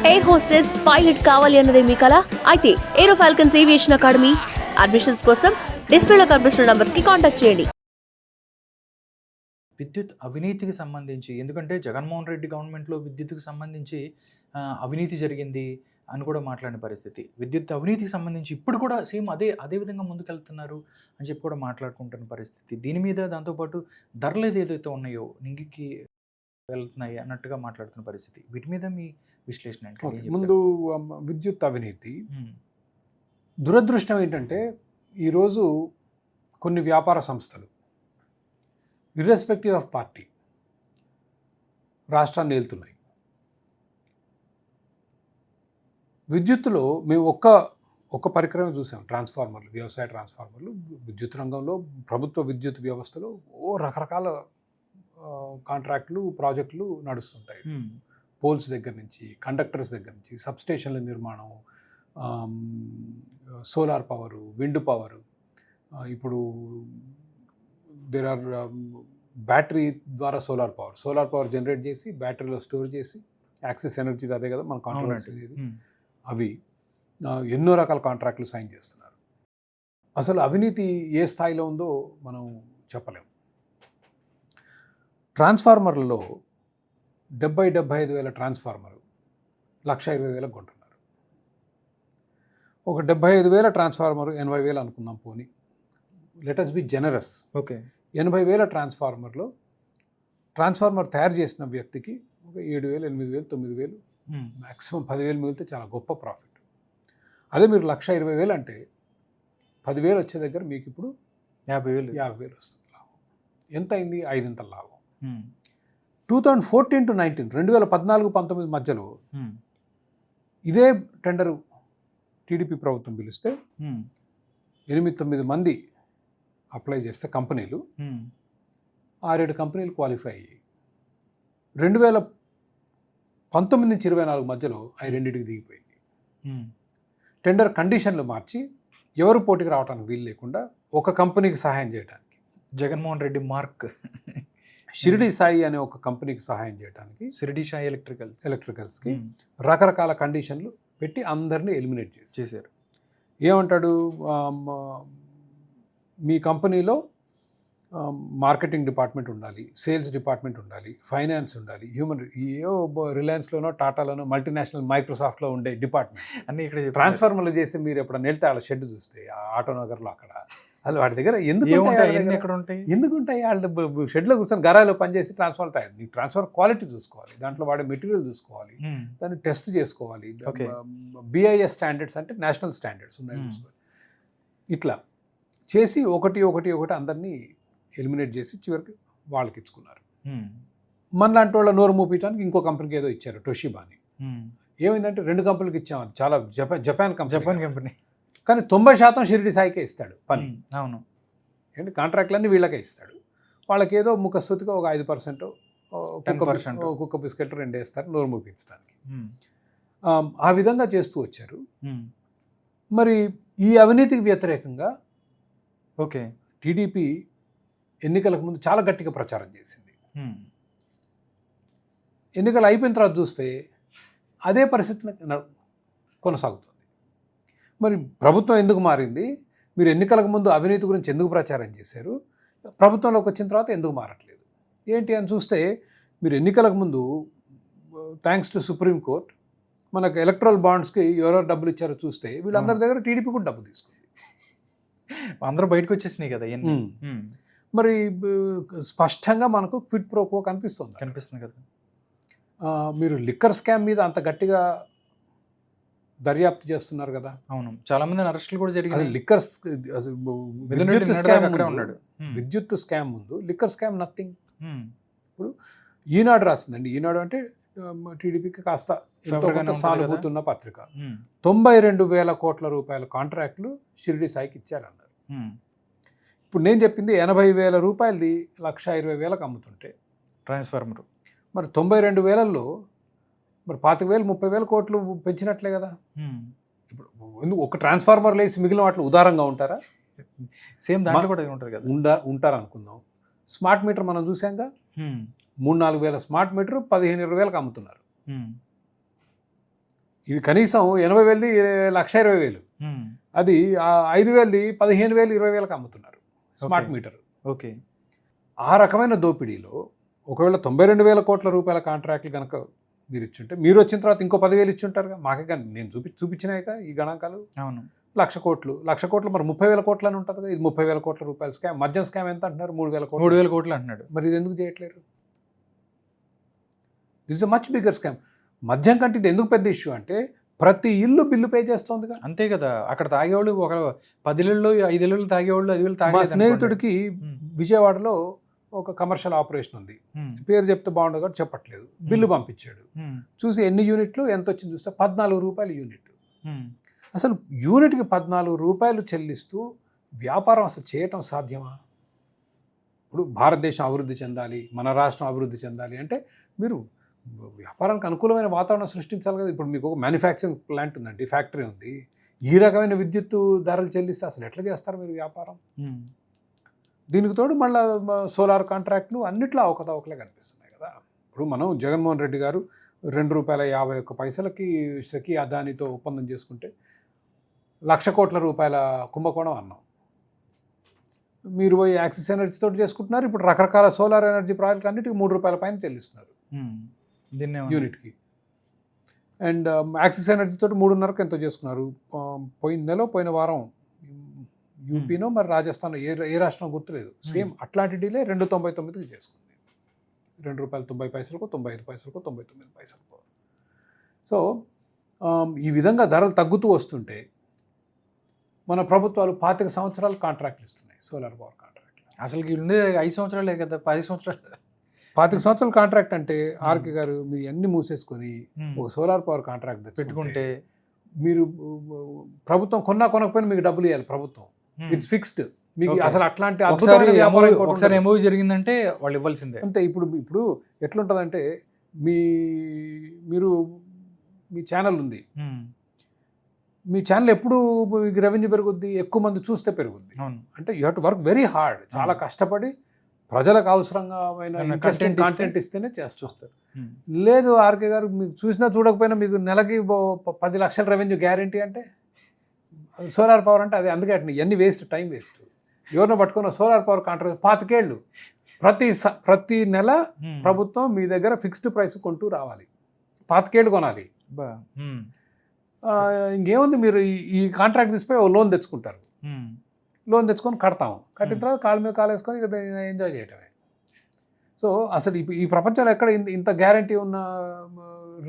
Air hostess, pilot కావాలి అన్నదే మీ కల? అయితే ఏరో ఫాల్కన్స్ ఏవియేషన్ అకాడమీ అడ్మిషన్స్ కోసం డిస్ప్లేలో కనిపిస్తున్న నంబర్స్ కి కాంటాక్ట్ చేయండి. విద్యుత్ అవినీతికి సంబంధించి, ఎందుకంటే జగన్మోహన్ రెడ్డి గవర్నమెంట్లో విద్యుత్తుకు సంబంధించి అవినీతి జరిగింది అని కూడా మాట్లాడిన పరిస్థితి. విద్యుత్ అవినీతికి సంబంధించి ఇప్పుడు కూడా సేమ్ అదే విధంగా ముందుకెళ్తున్నారు అని చెప్పి కూడా మాట్లాడుకుంటున్న పరిస్థితి. దీని మీద దాంతోపాటు ధరలు ఏదైతే ఉన్నాయో నింగికి వెళ్తున్నాయి అన్నట్టుగా మాట్లాడుతున్న పరిస్థితి. వీటి మీద మీ విశ్లేషణ ఏంటి? ముందు విద్యుత్ అవినీతి దురదృష్టం ఏంటంటే ఈరోజు కొన్ని వ్యాపార సంస్థలు ఇర్రెస్పెక్టివ్ ఆఫ్ పార్టీ రాష్ట్రాన్ని ఏలుతున్నాయి. విద్యుత్తులో మేము ఒక్క పరికరమే చూసాం, ట్రాన్స్ఫార్మర్లు, వ్యవసాయ ట్రాన్స్ఫార్మర్లు. విద్యుత్ రంగంలో ప్రభుత్వ విద్యుత్ వ్యవస్థలో రకరకాల కాంట్రాక్టులు, ప్రాజెక్టులు నడుస్తుంటాయి. పోల్స్ దగ్గర నుంచి, కండక్టర్స్ దగ్గర నుంచి, సబ్స్టేషన్ల నిర్మాణం, సోలార్ పవరు, విండ్ పవరు, ఇప్పుడు దేర్ ఆర్ బ్యాటరీ ద్వారా సోలార్ పవర్ జనరేట్ చేసి బ్యాటరీలో స్టోర్ చేసి, యాక్సెస్ ఎనర్జీ అదే కదా మన కాంట్రాక్ట్స్ అనేది, అవి ఎన్నో రకాల కాంట్రాక్టులు సైన్ చేస్తున్నారు. అసలు అవినీతి ఏ స్థాయిలో ఉందో మనం చెప్పలేము. ట్రాన్స్ఫార్మర్లలో 70,000-75,000 ట్రాన్స్ఫార్మరు 1,20,000 కొంటున్నారు. ఒక 75,000 ట్రాన్స్ఫార్మరు 80,000 అనుకుందాం పోనీ, లెటస్ బి జనరస్. ఓకే, 80,000 ట్రాన్స్ఫార్మర్లో ట్రాన్స్ఫార్మర్ తయారు చేసిన వ్యక్తికి ఒక 7,000, 8,000, 9,000, మ్యాక్సిమం 10,000 మిగిలితే చాలా గొప్ప ప్రాఫిట్. అదే మీరు 1,20,000 అంటే 10,000 వచ్చే దగ్గర మీకు ఇప్పుడు 50,000 వస్తుంది లాభం. ఎంత అయింది? 5 లాభం. 2014 to 19, 2014-19 మధ్యలో ఇదే టెండరు టీడీపీ ప్రభుత్వం పిలిస్తే 8-9 మంది అప్లై చేస్తే కంపెనీలు, 6-7 కంపెనీలు క్వాలిఫై అయ్యాయి. 2019 నుంచి 24 మధ్యలో అవి రెండింటికి దిగిపోయింది. టెండర్ కండిషన్లు మార్చి ఎవరు పోటీకి రావడానికి వీలు లేకుండా ఒక కంపెనీకి సహాయం చేయడానికి, జగన్మోహన్ రెడ్డి మార్క్ షిరిడి సాయి అనే ఒక కంపెనీకి సహాయం చేయడానికి, షిరిడి సాయి ఎలక్ట్రికల్స్కి రకరకాల కండిషన్లు పెట్టి అందరినీ ఎలిమినేట్ చేశారు. ఏమంటాడు, మీ కంపెనీలో మార్కెటింగ్ డిపార్ట్మెంట్ ఉండాలి, సేల్స్ డిపార్ట్మెంట్ ఉండాలి, ఫైనాన్స్ ఉండాలి, రిలయన్స్లోనో, టాటాలోనో, మల్టీనేషనల్ మైక్రోసాఫ్ట్లో ఉండే డిపార్ట్మెంట్ అన్నీ ఇక్కడ ట్రాన్స్ఫార్మర్లు చేసి మీరు ఎప్పుడైనా వెళ్తే వాళ్ళ షెడ్ చూస్తే ఆటోనగర్లో అక్కడ అసలు వాటి దగ్గర ఎందుకు ఉంటాయి? వాళ్ళ షెడ్లో కూర్చొని గరాలో పనిచేసి ట్రాన్స్ఫార్మర్ తయారు. నీ ట్రాన్స్ఫార్మర్ క్వాలిటీ చూసుకోవాలి, దాంట్లో వాడే మెటీరియల్ చూసుకోవాలి, దాన్ని టెస్ట్ చేసుకోవాలి, BIS స్టాండర్డ్స్ అంటే నేషనల్ స్టాండర్డ్స్ ఉన్నాయి చూసుకోవాలి. ఇట్లా చేసి ఒకటి అందరినీ ఎలిమినేట్ చేసి చివరికి వాళ్ళకి ఇచ్చుకున్నారు. మనలాంటి వాళ్ళ నోరు మూపించడానికి ఇంకో కంపెనీకి ఏదో ఇచ్చారు, టొషిబాని. ఏమైందంటే 2 కంపెనీలకు ఇచ్చాము, చాలా జపాన్ కంపెనీ, కానీ 90% షిరిడి సాయికే ఇస్తాడు పని. అవును, ఏంటి కాంట్రాక్ట్లన్నీ వీళ్ళకే ఇస్తాడు. వాళ్ళకి ఏదో ముఖస్థుతిగా ఒక 5%, 10% ఒక్కొక్క బిస్కెట్ 2 వేస్తారు నోరు మూపించడానికి. ఆ విధంగా చేస్తూ వచ్చారు. మరి ఈ అవినీతికి వ్యతిరేకంగా టీడీపీ ఎన్నికలకు ముందు చాలా గట్టిగా ప్రచారం చేసింది. ఎన్నికలు అయిపోయిన తర్వాత చూస్తే అదే పరిస్థితి కొనసాగుతుంది. మరి ప్రభుత్వం ఎందుకు మారింది? మీరు ఎన్నికలకు ముందు అవినీతి గురించి ఎందుకు ప్రచారం చేశారు? ప్రభుత్వంలోకి వచ్చిన తర్వాత ఎందుకు మారట్లేదు? ఏంటి అని చూస్తే, మీరు ఎన్నికలకు ముందు థ్యాంక్స్ టు సుప్రీంకోర్టు మనకు ఎలక్ట్రల్ బాండ్స్కి ఎవరెవరు డబ్బులు ఇచ్చారో చూస్తే వీళ్ళందరి దగ్గర టీడీపీ కూడా డబ్బు తీసుకుంది. అందరూ బయటకు వచ్చేసినాయి కదా. మరి స్పష్టంగా మనకు క్విడ్ ప్రో కో కనిపిస్తుంది కదా. మీరు లిక్కర్ స్కామ్ మీద అంత గట్టిగా దర్యాప్తు చేస్తున్నారు కదా. అవును, చాలా మంది అరెస్టులు కూడా జరిగాయి. విద్యుత్ స్కామ్ ముందు లిక్కర్ స్కామ్ నథింగ్. ఇప్పుడు ఈనాడు రాసిందండి, ఈనాడు అంటే టీడీపీకి కాస్త సానుభూతున్న పత్రిక. 92,000 కోట్ల రూపాయల కాంట్రాక్టులు షిరిడి సాయికి ఇచ్చారన్నారు. ఇప్పుడు నేను చెప్పింది 80,000 రూపాయలది 1,20,000కి అమ్ముతుంటే ట్రాన్స్ఫార్మర్, మరి 92,000లో మరి 25,000, 30,000 కోట్లు పెంచినట్లే కదా. ఇప్పుడు ఎందుకు ఒక ట్రాన్స్ఫార్మర్ వేసి మిగిలిన వాటిలో ఉదారంగా ఉంటారా? సేమ్ దాంట్లో కూడా ఉంటుంది కదా. ఉంటారు అనుకుందాం. స్మార్ట్ మీటర్ మనం చూసాంగా, 3-4 వేల స్మార్ట్ మీటర్ 15-20 వేలకు అమ్ముతున్నారు. ఇది కనీసం 80,000ది 1,20,000, అది 5,000ది 15,000 20,000కి అమ్ముతున్నారు స్మార్ట్ మీటర్. ఓకే, ఆ రకమైన దోపిడీలో ఒకవేళ 92,000 కోట్ల రూపాయల కాంట్రాక్ట్లు కనుక మీరు ఇచ్చుంటే, మీరు వచ్చిన తర్వాత ఇంకో 10,000 ఇచ్చుంటారుగా. మాకే కానీ నేను చూపించినాయిక ఈ గణాంకాలు. అవును, 1,00,00,000 కోట్లు మరి 30,000 కోట్లు అని ఉంటుంది. ఇది 30,000 కోట్ల రూపాయల స్కామ్. మద్యం స్కామ్ ఎంత అంటున్నారు? 3,000 కోట్లు. 3,000 కోట్లు అంటున్నాడు. మరి ఇది ఎందుకు చేయట్లేరు? This is a much bigger scam. మద్యం కంటే ఇది ఎందుకు పెద్ద ఇష్యూ అంటే ప్రతి ఇల్లు బిల్లు పే చేస్తోందిగా. అంతే కదా, అక్కడ తాగేవాళ్ళు ఒక 10 ఇళ్ళు 5 ఇళ్ళు తాగేవాళ్ళు 5 ఇళ్ళు మా తాగే స్నేహితుడికి విజయవాడలో ఒక కమర్షియల్ ఆపరేషన్ ఉంది. పేరు చెప్తే బాగుండదు కాబట్టి చెప్పట్లేదు. బిల్లు పంపించాడు. చూసి ఎన్ని యూనిట్లు ఎంత వచ్చింది చూస్తే 14 రూపాయలు యూనిట్. అసలు యూనిట్కి 14 రూపాయలు చెల్లిస్తూ వ్యాపారం అసలు చేయటం సాధ్యమా? ఇప్పుడు భారతదేశం అభివృద్ధి చెందాలి, మన రాష్ట్రం అభివృద్ధి చెందాలి అంటే మీరు వ్యాపారానికి అనుకూలమైన వాతావరణం సృష్టించాలి కదా. ఇప్పుడు మీకు ఒక మ్యానుఫ్యాక్చరింగ్ ప్లాంట్ ఉందండి, ఫ్యాక్టరీ ఉంది. ఈ రకమైన విద్యుత్ ధరలు చెల్లిస్తే అసలు ఎట్లా చేస్తారు మీరు వ్యాపారం? దీనికి తోడు మళ్ళీ సోలార్ కాంట్రాక్ట్లు అన్నిట్లో అవకతవకలే కనిపిస్తున్నాయి కదా. ఇప్పుడు మనం జగన్మోహన్ రెడ్డి గారు ₹2.51 సెకీ అదానితో ఒప్పందం చేసుకుంటే 1,00,000 కోట్ల రూపాయల కుంభకోణం అన్నాం. మీరు పోయి యాక్సిస్ ఎనర్జీ తోటి చేసుకుంటున్నారు. ఇప్పుడు రకరకాల సోలార్ ఎనర్జీ ప్రాజెక్టులు అన్నిటికీ ₹3 పైన చెల్లిస్తున్నారు యూనిట్కి. అండ్ యాక్సిస్ ఎనర్జీ తోటి 3.5కి ఎంతో చేసుకున్నారు. పోయిన వారం యూపీనో మరి రాజస్థాన్ ఏ రాష్ట్రం గుర్తులేదు, సేమ్ అట్లాంటి డీలే 2.99కి చేసుకుంది. ₹2.90, 95, 99. సో ఈ విధంగా ధరలు తగ్గుతూ వస్తుంటే మన ప్రభుత్వాలు 25 సంవత్సరాలు కాంట్రాక్ట్లు ఇస్తున్నాయి సోలార్ పవర్ కాంట్రాక్ట్లు. అసలు ఉండే 5 సంవత్సరాలే కదా, 10 సంవత్సరాలు. 25 సంవత్సరాల కాంట్రాక్ట్ అంటే ఆర్కే గారు మీరు అన్ని మూసేసుకొని ఒక సోలార్ పవర్ కాంట్రాక్ట్ పెట్టుకుంటే మీరు ప్రభుత్వం కొనకపోయినా మీకు డబ్బులు ఇవ్వాలి ప్రభుత్వం. It's fixed. మీకు అసలు అట్లాంటి ఒకసారి ఎంఓయూ జరిగిందంటే వాళ్ళు ఇవ్వాల్సిందే అంతే. ఇప్పుడు ఎట్లుంటుందంటే మీరు మీ ఛానల్ ఉంది, మీ ఛానల్ ఎప్పుడు మీకు రెవెన్యూ పెరుగుద్ది? ఎక్కువ మంది చూస్తే పెరుగుద్ది. అంటే you have to work very hard. చాలా కష్టపడి ప్రజలకు అవసరమైన కంటెంట్ ఇస్తేనే చూస్తారు. లేదు ఆర్కే గారు మీకు చూసినా చూడకపోయినా మీకు నెలకి 10 లక్షల రెవెన్యూ గ్యారంటీ అంటే సోలార్ పవర్ అంటే అది. అందుకే అట్లా ఇవన్నీ వేస్ట్, టైం వేస్ట్. ఎవరినో పట్టుకున్న సోలార్ పవర్ కాంట్రాక్ట్ 25 ఏళ్ళు ప్రతి నెల ప్రభుత్వం మీ దగ్గర ఫిక్స్డ్ ప్రైస్ కొంటూ రావాలి. 25 ఏళ్ళు కొనాలి. ఇంకేముంది, మీరు ఈ కాంట్రాక్ట్ తీసిపోయి ఓ లోన్ తెచ్చుకుంటారు. లోన్ తెచ్చుకొని కడతాం, కట్టిన తర్వాత కాళ్ళ మీద కాలు వేసుకొని ఎంజాయ్ చేయటమే. సో అసలు ఈ ప్రపంచంలో ఎక్కడ ఇంత గ్యారంటీ ఉన్న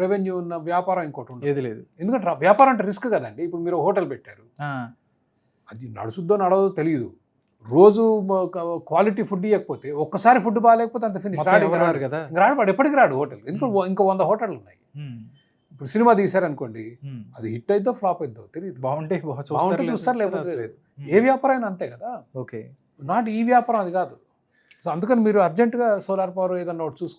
రెవెన్యూ ఉన్న వ్యాపారం ఇంకోటి ఉండేది లేదు. ఎందుకంటే వ్యాపారం అంటే రిస్క్ కదండి. ఇప్పుడు మీరు హోటల్ పెట్టారు, అది నడుచుద్దో నడవదో తెలియదు. రోజు క్వాలిటీ ఫుడ్ ఇవ్వకపోతే, ఒక్కసారి ఫుడ్ బాగాలేకపోతే అంత ఫినిష్ రాడు కదా. రాడు, వాడు ఎప్పటికి రాడు హోటల్. ఎందుకంటే ఇంకో 100 హోటళ్ళు ఉన్నాయి. ఇప్పుడు సినిమా తీశారనుకోండి, అది హిట్ అయిద్దో ఫ్లాప్ అయిద్దో తెలియదు. బాగుంటే చూస్తారు, లేకపోతే లేదు. ఏ వ్యాపారం అయినా అంతే కదా. ఓకే, నాట్ ఈ వ్యాపారం అది కాదు. సో అందుకని మీరు అర్జెంటుగా సోలార్ పవర్ ఏదన్నా ఒకటి చూసుకోండి.